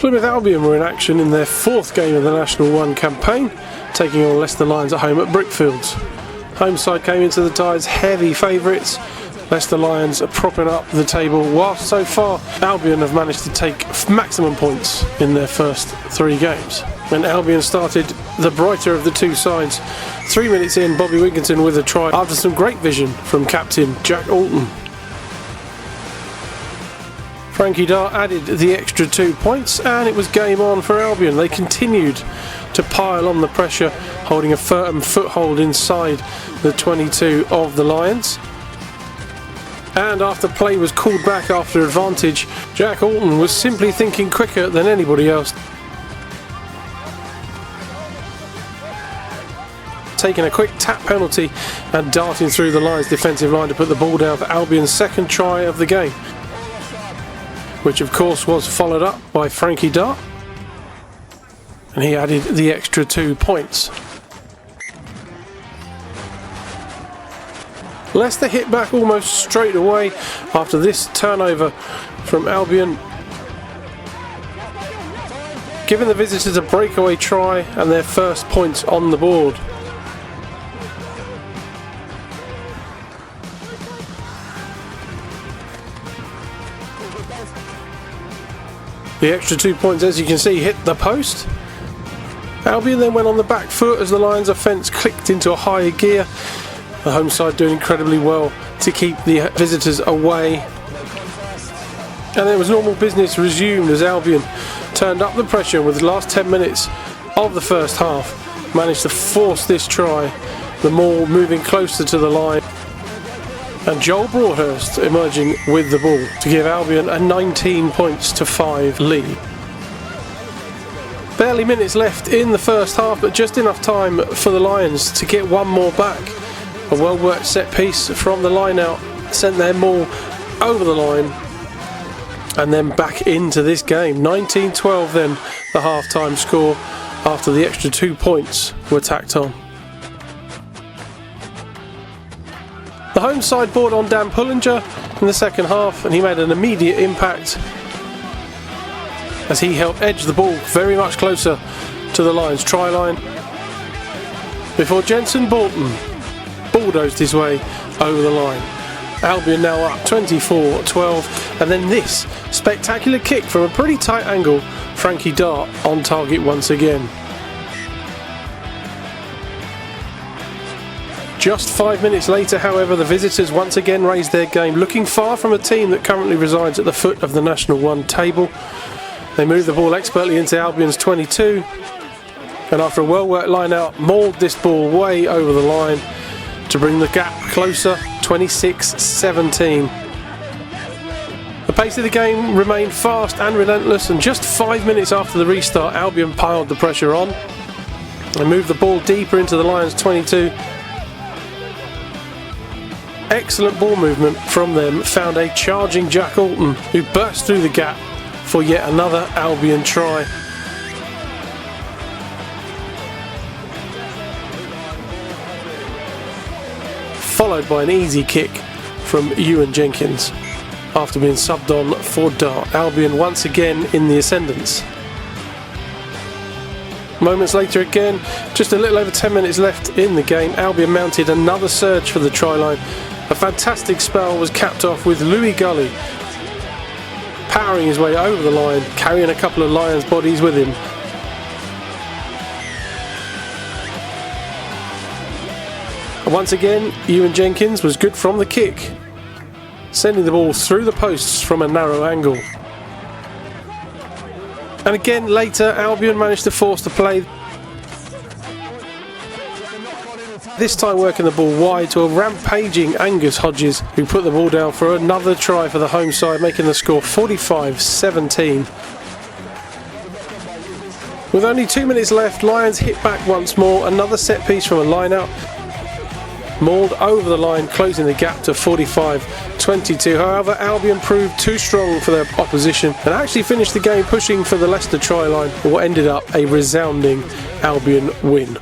Plymouth Albion were in action in their fourth game of the National 1 campaign, taking on Leicester Lions at home at Brickfields. Home side came into the Tide's heavy favourites. Leicester Lions are propping up the table, whilst so far Albion have managed to take maximum points in their first 3 games. When Albion started, the brighter of the two sides. 3 minutes in, Bobby Wilkinson with a try after some great vision from captain Jack Alton. Frankie Dart added the extra 2 points and it was game on for Albion. They continued to pile on the pressure, holding a firm foothold inside the 22 of the Lions. And after play was called back after advantage, Jack Alton was simply thinking quicker than anybody else. Taking a quick tap penalty and darting through the Lions' defensive line to put the ball down for Albion's second try of the game, which of course was followed up by Frankie Dart, and he added the extra 2 points. Leicester hit back almost straight away after this turnover from Albion, giving the visitors a breakaway try and their first points on the board. The extra 2 points, as you can see, hit the post. Albion then went on the back foot as the Lions' offence clicked into a higher gear. The home side doing incredibly well to keep the visitors away. And then it was normal business resumed as Albion turned up the pressure with the last 10 minutes of the first half. Managed to force this try, the maul moving closer to the line. And Joel Broadhurst emerging with the ball to give Albion a 19 points to 5 lead. Barely minutes left in the first half, but just enough time for the Lions to get one more back. A well-worked set piece from the line out sent their maul over the line and then back into this game. 19-12 then the half-time score after the extra 2 points were tacked on. The home side brought on Dan Pullinger in the second half, and he made an immediate impact as he helped edge the ball very much closer to the Lions' try line before Jensen Bolton bulldozed his way over the line. Albion now up 24-12, and then this spectacular kick from a pretty tight angle. Frankie Dart on target once again. Just 5 minutes later, however, the visitors once again raised their game, looking far from a team that currently resides at the foot of the National 1 table. They moved the ball expertly into Albion's 22, and after a well-worked line-out, mauled this ball way over the line to bring the gap closer, 26-17. The pace of the game remained fast and relentless, and just 5 minutes after the restart, Albion piled the pressure on and moved the ball deeper into the Lions' 22. Excellent ball movement from them found a charging Jack Alton, who burst through the gap for yet another Albion try. Followed by an easy kick from Ewan Jenkins after being subbed on for Dart. Albion once again in the ascendance. Moments later again, just a little over 10 minutes left in the game, Albion mounted another surge for the try line. A fantastic spell was capped off with Louis Gully powering his way over the line, carrying a couple of Lions bodies with him. And once again, Ewan Jenkins was good from the kick, sending the ball through the posts from a narrow angle. And again later, Albion managed to force the play. This time working the ball wide to a rampaging Angus Hodges, who put the ball down for another try for the home side, making the score 45-17. With only 2 minutes left, Lions hit back once more, another set piece from a line out. Mauled over the line, closing the gap to 45-22. However, Albion proved too strong for their opposition and actually finished the game pushing for the Leicester try line, what ended up a resounding Albion win.